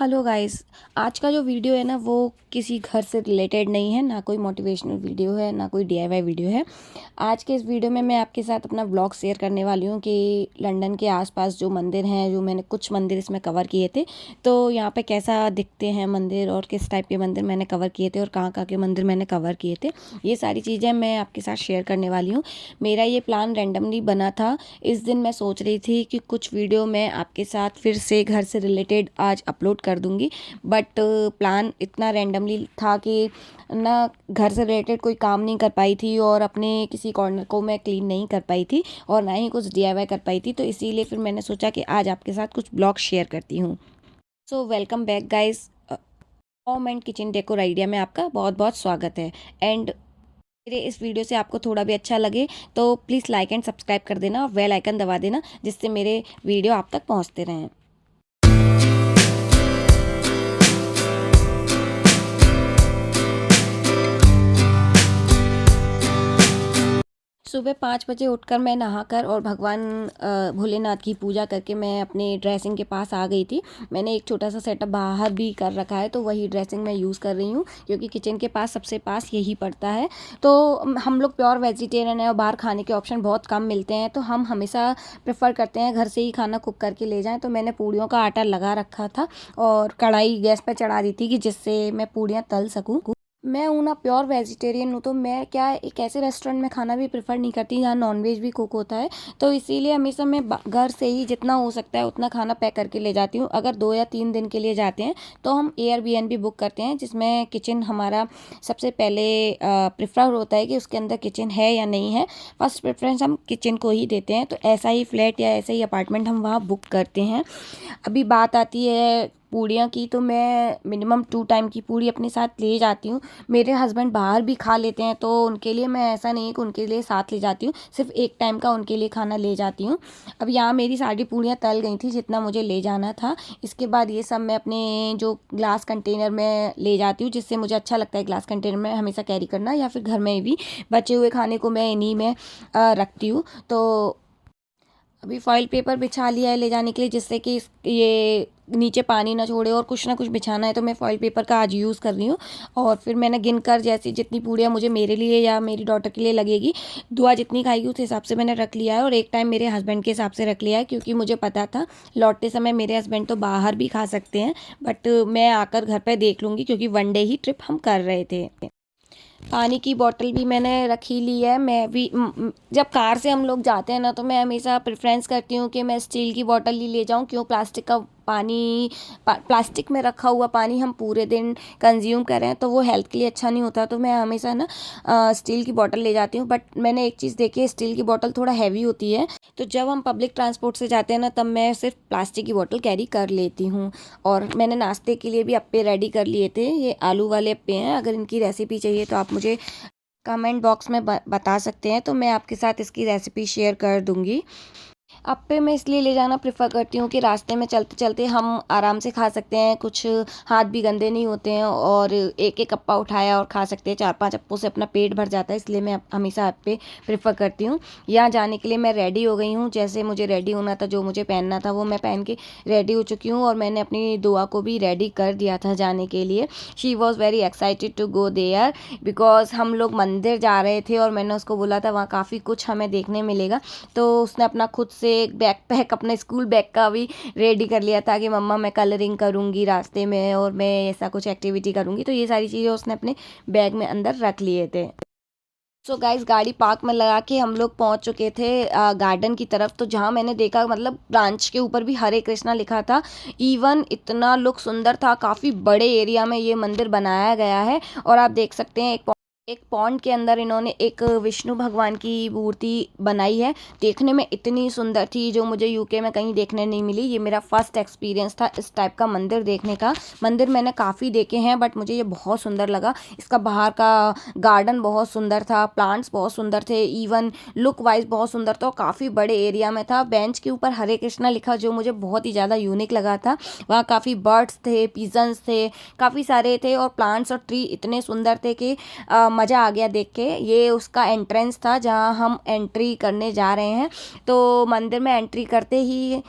Hello guys. आज का जो वीडियो है ना वो किसी घर से रिलेटेड नहीं है, ना कोई मोटिवेशनल वीडियो है, ना कोई डीआईवाई वीडियो है। आज के इस वीडियो में मैं आपके साथ अपना ब्लॉग शेयर करने वाली हूँ कि लंदन के आसपास जो मंदिर हैं, जो मैंने कुछ मंदिर इसमें कवर किए थे, तो यहाँ पे कैसा दिखते हैं मंदिर और किस टाइप के मंदिर मैंने कवर किए थे और कहाँ कहाँ के मंदिर मैंने कवर किए थे, ये सारी चीज़ें मैं आपके साथ शेयर करने वाली हूँ। मेरा ये प्लान रैंडमली बना था। इस दिन मैं सोच रही थी कि कुछ वीडियो मैं आपके साथ फिर से घर से रिलेटेड आज अपलोड कर दूंगी, बट प्लान इतना रैंडमली था कि ना घर से रिलेटेड कोई काम नहीं कर पाई थी और अपने किसी कॉर्नर को मैं क्लीन नहीं कर पाई थी और ना ही कुछ डीआईवाई कर पाई थी, तो इसीलिए फिर मैंने सोचा कि आज आपके साथ कुछ ब्लॉग शेयर करती हूँ। So welcome back guys. Home and kitchen decor idea में आपका बहुत बहुत स्वागत है। एंड मेरे इस वीडियो से आपको थोड़ा भी अच्छा लगे तो प्लीज़ लाइक एंड सब्सक्राइब कर देना और बेल आइकन दबा देना, जिससे मेरे वीडियो आप तक पहुँचते रहें। सुबह 5 बजे उठकर मैं नहाकर और भगवान भोलेनाथ की पूजा करके मैं अपने ड्रेसिंग के पास आ गई थी। मैंने एक छोटा सा सेटअप बाहर भी कर रखा है, तो वही ड्रेसिंग मैं यूज़ कर रही हूँ क्योंकि किचन के पास सबसे पास यही पड़ता है। तो हम लोग प्योर वेजिटेरियन है और बाहर खाने के ऑप्शन बहुत कम मिलते हैं, तो हम हमेशा प्रेफर करते हैं घर से ही खाना कुक करके ले जाएँ। तो मैंने पूड़ियों का आटा लगा रखा था और कढ़ाई गैस पर चढ़ा दी थी कि जिससे मैं पूड़ियाँ तल सकूँ। मैं हूँ ना प्योर वेजिटेरियन हूँ, तो मैं क्या एक ऐसे रेस्टोरेंट में खाना भी प्रेफर नहीं करती जहाँ नॉनवेज भी कुक होता है। तो इसीलिए हमेशा मैं घर से ही जितना हो सकता है उतना खाना पैक करके ले जाती हूँ। अगर 2 या 3 दिन के लिए जाते हैं तो हम एयरबीएनबी बुक करते हैं, जिसमें किचन हमारा सबसे पहले प्रेफर होता है कि उसके अंदर किचन है या नहीं है। फर्स्ट प्रेफरेंस हम किचन को ही देते हैं, तो ऐसा ही फ्लैट या ऐसा ही अपार्टमेंट हम वहाँ बुक करते हैं। अभी बात आती है पूड़ियाँ की, तो मैं मिनिमम 2 टाइम की पूड़ी अपने साथ ले जाती हूँ। मेरे हस्बैंड बाहर भी खा लेते हैं, तो उनके लिए मैं ऐसा नहीं है कि उनके लिए साथ ले जाती हूँ, सिर्फ 1 टाइम का उनके लिए खाना ले जाती हूँ। अब यहाँ मेरी सारी पूड़ियाँ तल गई थी जितना मुझे ले जाना था। इसके बाद ये सब मैं अपने जो ग्लास कंटेनर में ले जाती हूँ, जिससे मुझे अच्छा लगता है ग्लास कंटेनर में हमेशा कैरी करना, या फिर घर में भी बचे हुए खाने को मैं इन्हीं में रखती हूँ। तो अभी फॉइल पेपर बिछा लिया है ले जाने के लिए, जिससे कि ये नीचे पानी ना छोड़े, और कुछ ना कुछ बिछाना है तो मैं फॉइल पेपर का आज यूज़ कर रही हूँ। और फिर मैंने गिनकर जैसी जितनी पूड़ियाँ मुझे मेरे लिए या मेरी डॉटर के लिए लगेगी, दुआ जितनी खाएगी उस हिसाब से मैंने रख लिया है, और 1 टाइम मेरे हस्बैंड के हिसाब से रख लिया है, क्योंकि मुझे पता था लौटते समय मेरे हस्बैंड तो बाहर भी खा सकते हैं, बट मैं आकर घर पर देख लूँगी क्योंकि 1 डे ही ट्रिप हम कर रहे थे। पानी की बोतल भी मैंने रखी ली है। मैं भी जब कार से हम लोग जाते हैं ना, तो मैं हमेशा प्रेफरेंस करती हूँ कि मैं स्टील की बोतल ही ले जाऊँ। क्यों प्लास्टिक का पानी, प्लास्टिक में रखा हुआ पानी हम पूरे दिन कंज्यूम करें तो वो हेल्थ के लिए अच्छा नहीं होता। तो मैं हमेशा ना स्टील की बोतल ले जाती हूँ। बट मैंने एक चीज़ देखी है, स्टील की बोतल थोड़ा हैवी होती है, तो जब हम पब्लिक ट्रांसपोर्ट से जाते हैं ना, तब मैं सिर्फ प्लास्टिक की बोतल कैरी कर लेती हूँ। और मैंने नाश्ते के लिए भी अप्पे रेडी कर लिए थे। ये आलू वाले अप्पे हैं। अगर इनकी रेसिपी चाहिए तो आप मुझे कमेंट बॉक्स में बता सकते हैं, तो मैं आपके साथ इसकी रेसिपी शेयर कर दूंगी। अप्पे मैं इसलिए ले जाना प्रेफर करती हूँ कि रास्ते में चलते चलते हम आराम से खा सकते हैं, कुछ हाथ भी गंदे नहीं होते हैं, और एक एक अप्पा उठाया और खा सकते हैं। 4-5 अप्पों से अपना पेट भर जाता है, इसलिए मैं हमेशा अप्पे प्रेफर करती हूँ। यहाँ जाने के लिए मैं रेडी हो गई हूँ। जैसे मुझे रेडी होना था, जो मुझे पहनना था वो मैं पहन के रेडी हो चुकी हूँ, और मैंने अपनी दुआ को भी रेडी कर दिया था जाने के लिए। She was very excited to go there, because हम लोग मंदिर जा रहे थे और मैंने उसको बोला था वहाँ काफ़ी कुछ हमें देखने मिलेगा। तो उसने अपना खुद से एक बैकपैक, अपने स्कूल बैग का भी रेडी कर लिया था कि मम्मा मैं कलरिंग करूँगी रास्ते में और मैं ऐसा कुछ एक्टिविटी करूँगी, तो ये सारी चीज़ें उसने अपने बैग में अंदर रख लिए थे। सो गाइस, गाड़ी पार्क में लगा के हम लोग पहुंच चुके थे गार्डन की तरफ। तो जहां मैंने देखा, मतलब ब्रांच के ऊपर भी हरे कृष्णा लिखा था। इवन इतना लुक सुंदर था, काफ़ी बड़े एरिया में ये मंदिर बनाया गया है। और आप देख सकते हैं एक पॉन्ड के अंदर इन्होंने एक विष्णु भगवान की मूर्ति बनाई है। देखने में इतनी सुंदर थी, जो मुझे यूके में कहीं देखने नहीं मिली। ये मेरा फर्स्ट एक्सपीरियंस था इस टाइप का मंदिर देखने का। मंदिर मैंने काफ़ी देखे हैं, बट मुझे ये बहुत सुंदर लगा। इसका बाहर का गार्डन बहुत सुंदर था, प्लांट्स बहुत सुंदर थे, इवन लुक वाइज बहुत सुंदर था, और काफ़ी बड़े एरिया में था। बेंच के ऊपर हरे कृष्णा लिखा, जो मुझे बहुत ही ज़्यादा यूनिक लगा था। वहाँ काफ़ी बर्ड्स थे, पिजन्स थे, काफ़ी सारे थे, और प्लांट्स और ट्री इतने सुंदर थे कि मज़ा आ गया देख के। ये उसका एंट्रेंस था जहाँ हम एंट्री करने जा रहे हैं। तो मंदिर में एंट्री करते ही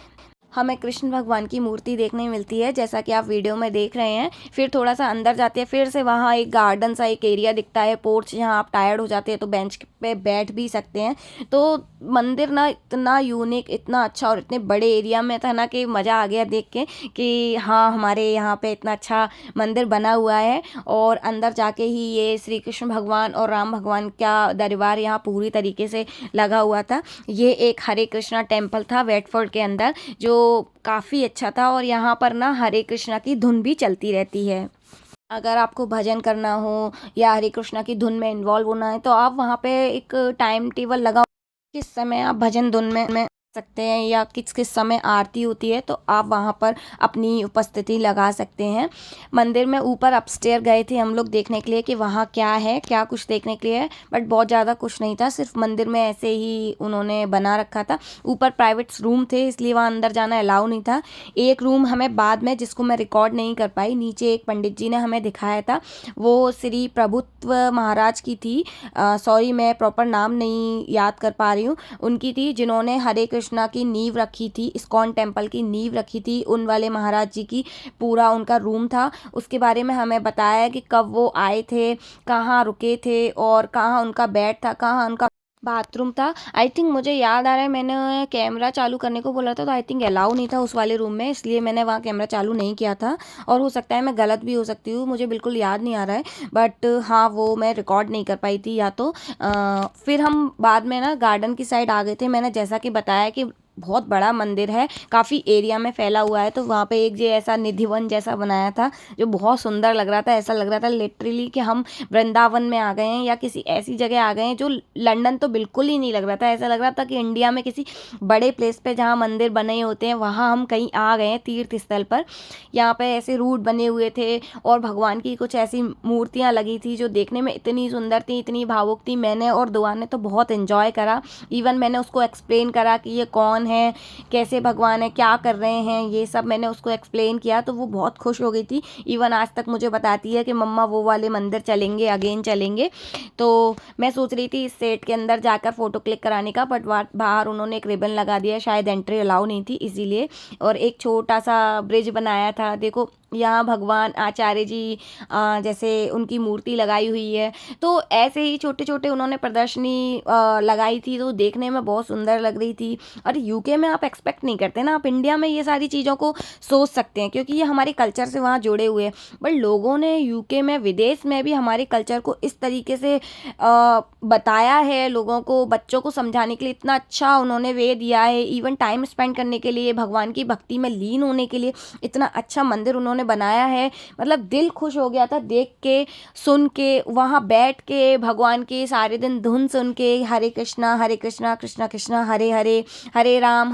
हमें कृष्ण भगवान की मूर्ति देखने मिलती है, जैसा कि आप वीडियो में देख रहे हैं। फिर थोड़ा सा अंदर जाते हैं, फिर से वहाँ एक गार्डन सा एक एरिया दिखता है, पोर्च, जहाँ आप टायर्ड हो जाते हैं तो बेंच पे बैठ भी सकते हैं। तो मंदिर ना इतना यूनिक, इतना अच्छा और इतने बड़े एरिया में था ना कि मज़ा आ गया देख के कि हाँ, हमारे यहाँ पे इतना अच्छा मंदिर बना हुआ है। और अंदर जाके ही ये श्री कृष्ण भगवान और राम भगवान का दरबार यहाँ पूरी तरीके से लगा हुआ था। ये एक हरे कृष्णा टेम्पल था वेटफोर्ड के अंदर, जो काफ़ी अच्छा था। और यहाँ पर ना हरे कृष्णा की धुन भी चलती रहती है। अगर आपको भजन करना हो या हरे कृष्णा की धुन में इन्वॉल्व होना है तो आप वहाँ पे एक टाइम टेबल लगा, किस समय आप भजन धुन में सकते हैं या किस किस समय आरती होती है, तो आप वहाँ पर अपनी उपस्थिति लगा सकते हैं। मंदिर में ऊपर अपस्टेयर गए थे हम लोग देखने के लिए कि वहाँ क्या है, क्या कुछ देखने के लिए है, बट बहुत ज़्यादा कुछ नहीं था, सिर्फ मंदिर में ऐसे ही उन्होंने बना रखा था। ऊपर प्राइवेट रूम थे, इसलिए वहाँ अंदर जाना अलाउ नहीं था। एक रूम हमें बाद में, जिसको मैं रिकॉर्ड नहीं कर पाई, नीचे एक पंडित जी ने हमें दिखाया था, वो श्री प्रभुत्व महाराज की थी। सॉरी, मैं प्रॉपर नाम नहीं याद कर पा रही हूँ, उनकी थी, जिन्होंने हरे कृष्णा की नींव रखी थी, इस्कॉन टेम्पल की नींव रखी थी, उन वाले महाराज जी की पूरा उनका रूम था। उसके बारे में हमें बताया कि कब वो आए थे, कहाँ रुके थे और कहाँ उनका बेड था, कहाँ उनका बाथरूम था। आई थिंक मुझे याद आ रहा है, मैंने कैमरा चालू करने को बोला था, तो आई थिंक अलाउ नहीं था उस वाले रूम में, इसलिए मैंने वहाँ कैमरा चालू नहीं किया था। और हो सकता है मैं गलत भी हो सकती हूँ, मुझे बिल्कुल याद नहीं आ रहा है, बट हाँ, वो मैं रिकॉर्ड नहीं कर पाई थी या तो फिर हम बाद में ना गार्डन की साइड आ गए थे। मैंने जैसा कि बताया कि बहुत बड़ा मंदिर है, काफ़ी एरिया में फैला हुआ है, तो वहाँ पे एक जो ऐसा निधिवन जैसा बनाया था, जो बहुत सुंदर लग रहा था। ऐसा लग रहा था लिटरली कि हम वृंदावन में आ गए हैं या किसी ऐसी जगह आ गए हैं। जो लंदन तो बिल्कुल ही नहीं लग रहा था, ऐसा लग रहा था कि इंडिया में किसी बड़े प्लेस पे जहाँ मंदिर बने होते हैं, वहाँ हम कहीं आ गए हैं तीर्थ स्थल पर। यहाँ पे ऐसे रूट बने हुए थे और भगवान की कुछ ऐसी मूर्तियाँ लगी थी जो देखने में इतनी सुंदर थी, इतनी भावुक थी। मैंने और दुआ ने तो बहुत इन्जॉय करा। इवन मैंने उसको एक्सप्लेन करा कि ये कौन है, कैसे भगवान है, क्या कर रहे हैं, ये सब मैंने उसको एक्सप्लेन किया, तो वो बहुत खुश हो गई थी। इवन आज तक मुझे बताती है कि मम्मा वो वाले मंदिर चलेंगे, अगेन चलेंगे। तो मैं सोच रही थी इस सेट के अंदर जाकर फ़ोटो क्लिक कराने का, बट बाहर उन्होंने एक रिबन लगा दिया, शायद एंट्री अलाउ नहीं थी इसीलिए। और एक छोटा सा ब्रिज बनाया था, देखो यहाँ भगवान आचार्य जी जैसे उनकी मूर्ति लगाई हुई है। तो ऐसे ही छोटे छोटे उन्होंने प्रदर्शनी लगाई थी, तो देखने में बहुत सुंदर लग रही थी। और यूके में आप एक्सपेक्ट नहीं करते ना, आप इंडिया में ये सारी चीज़ों को सोच सकते हैं क्योंकि ये हमारे कल्चर से वहाँ जुड़े हुए हैं, बट लोगों ने यूके में, विदेश में भी हमारे कल्चर को इस तरीके से बताया है, लोगों को, बच्चों को समझाने के लिए इतना अच्छा उन्होंने वे दिया है। इवन टाइम स्पेंड करने के लिए, भगवान की भक्ति में लीन होने के लिए इतना अच्छा मंदिर उन्होंने बनाया है। मतलब दिल खुश हो गया था देख के, सुन के, वहाँ बैठ के भगवान की सारे दिन धुन सुन के, हरे कृष्णा कृष्णा कृष्णा हरे हरे, हरे राम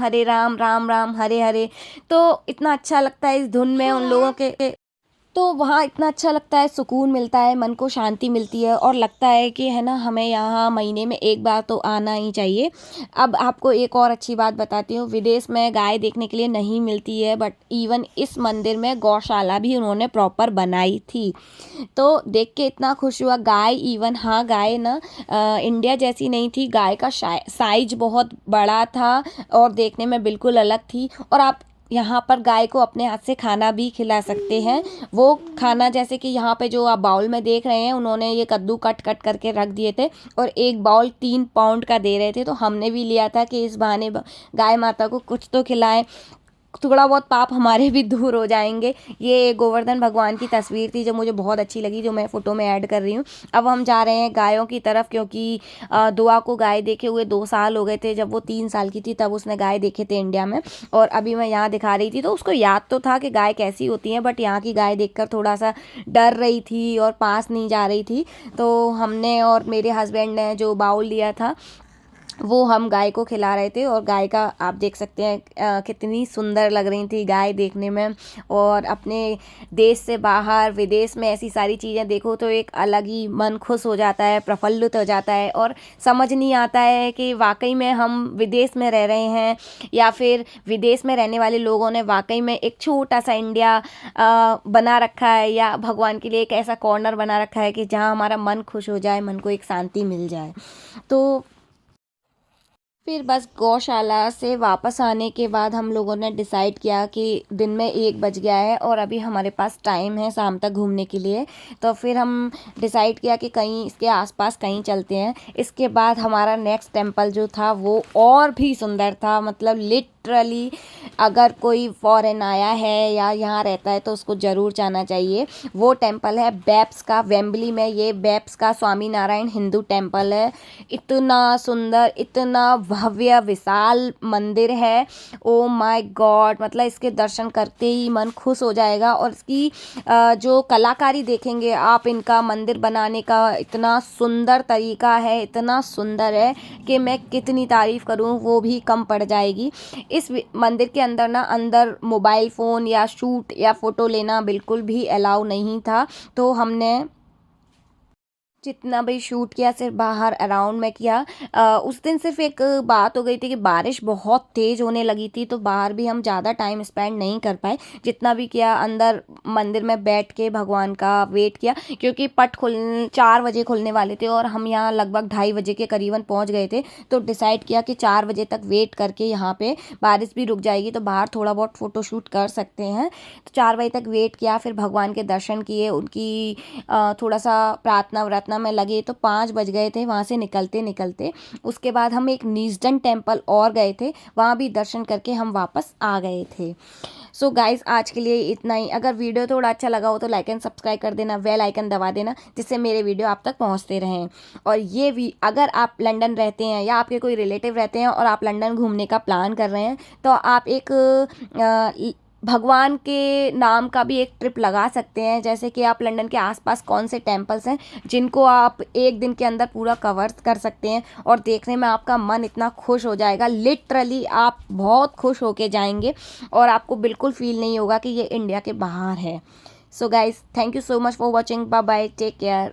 राम राम हरे हरे। तो इतना अच्छा लगता है इस धुन में उन लोगों के, तो वहाँ इतना अच्छा लगता है, सुकून मिलता है, मन को शांति मिलती है और लगता है कि है ना, हमें यहाँ महीने में एक बार तो आना ही चाहिए। अब आपको एक और अच्छी बात बताती हूँ, विदेश में गाय देखने के लिए नहीं मिलती है, बट इवन इस मंदिर में गौशाला भी उन्होंने प्रॉपर बनाई थी। तो देख के इतना खुश हुआ। गाय, इवन हाँ, गाय ना इंडिया जैसी नहीं थी, गाय का साइज बहुत बड़ा था और देखने में बिल्कुल अलग थी। और आप यहाँ पर गाय को अपने हाथ से खाना भी खिला सकते हैं। वो खाना जैसे कि यहाँ पे जो आप बाउल में देख रहे हैं, उन्होंने ये कद्दू कट कट करके रख दिए थे और एक बाउल 3 पाउंड का दे रहे थे, तो हमने भी लिया था कि इस बहाने गाय माता को कुछ तो खिलाएं, थोड़ा बहुत पाप हमारे भी दूर हो जाएंगे। ये गोवर्धन भगवान की तस्वीर थी जो मुझे बहुत अच्छी लगी, जो मैं फ़ोटो में ऐड कर रही हूँ। अब हम जा रहे हैं गायों की तरफ, क्योंकि दुआ को गाय देखे हुए 2 साल हो गए थे। जब वो 3 साल की थी तब उसने गाय देखे थे इंडिया में, और अभी मैं यहाँ दिखा रही थी, तो उसको याद तो था कि गाय कैसी होती है, बट यहाँ की गाय देखकर थोड़ा सा डर रही थी और पास नहीं जा रही थी। तो हमने और मेरे हस्बैंड ने जो बाउल लिया था, वो हम गाय को खिला रहे थे। और गाय का आप देख सकते हैं कितनी सुंदर लग रही थी गाय देखने में। और अपने देश से बाहर विदेश में ऐसी सारी चीज़ें देखो तो एक अलग ही मन खुश हो जाता है, प्रफुल्लित हो जाता है, और समझ नहीं आता है कि वाकई में हम विदेश में रह रहे हैं या फिर विदेश में रहने वाले लोगों ने वाकई में एक छोटा सा इंडिया बना रखा है, या भगवान के लिए एक ऐसा कॉर्नर बना रखा है कि जहाँ हमारा मन खुश हो जाए, मन को एक शांति मिल जाए। तो फिर बस गौशाला से वापस आने के बाद हम लोगों ने डिसाइड किया कि दिन में 1 बज गया है और अभी हमारे पास टाइम है शाम तक घूमने के लिए। तो फिर हम डिसाइड किया कि कहीं इसके आसपास कहीं चलते हैं। इसके बाद हमारा नेक्स्ट टेम्पल जो था वो और भी सुंदर था, मतलब लिटरली अगर कोई फॉरेन आया है या यहाँ रहता है तो उसको ज़रूर जाना चाहिए। वो टेम्पल है बेप्स का, वेम्बली में। ये बेप्स का स्वामी नारायण हिंदू टेम्पल है। इतना सुंदर, इतना भव्य विशाल मंदिर है। ओ माय गॉड, मतलब इसके दर्शन करते ही मन खुश हो जाएगा। और इसकी जो कलाकारी देखेंगे आप, इनका मंदिर बनाने का इतना सुंदर तरीका है, इतना सुंदर है कि मैं कितनी तारीफ़ करूं वो भी कम पड़ जाएगी। इस मंदिर के अंदर ना, अंदर मोबाइल फ़ोन या शूट या फ़ोटो लेना बिल्कुल भी अलाउ नहीं था। तो हमने जितना भी शूट किया सिर्फ बाहर अराउंड में किया। उस दिन सिर्फ एक बात हो गई थी कि बारिश बहुत तेज़ होने लगी थी, तो बाहर भी हम ज़्यादा टाइम स्पेंड नहीं कर पाए। जितना भी किया अंदर मंदिर में बैठ के भगवान का वेट किया, क्योंकि पट खुल 4 बजे खुलने वाले थे और हम यहाँ लगभग 2:30 बजे के करीबन पहुँच गए थे। तो डिसाइड किया कि 4 बजे तक वेट करके यहाँ पे बारिश भी रुक जाएगी तो बाहर थोड़ा बहुत फ़ोटोशूट कर सकते हैं। तो 4 बजे तक वेट किया, फिर भगवान के दर्शन किए, उनकी थोड़ा सा प्रार्थना व्रार्थना में लगे तो 5 बज गए थे वहाँ से निकलते निकलते। उसके बाद हम एक नीजडन टेम्पल और गए थे, वहाँ भी दर्शन करके हम वापस आ गए थे। सो गाइस, आज के लिए इतना ही। अगर वीडियो थोड़ा अच्छा लगा हो तो लाइक एंड सब्सक्राइब कर देना, बेल आइकन दबा देना, जिससे मेरे वीडियो आप तक पहुँचते रहें। और ये भी, अगर आप लंदन रहते हैं या आपके कोई रिलेटिव रहते हैं और आप लंदन घूमने का प्लान कर रहे हैं, तो आप एक भगवान के नाम का भी एक ट्रिप लगा सकते हैं। जैसे कि आप लंदन के आसपास कौन से टेम्पल्स हैं जिनको आप एक दिन के अंदर पूरा कवर कर सकते हैं, और देखने में आपका मन इतना खुश हो जाएगा, लिटरली आप बहुत खुश होके जाएंगे और आपको बिल्कुल फील नहीं होगा कि ये इंडिया के बाहर है। So guys, thank you so much for watching. Bye bye, take care.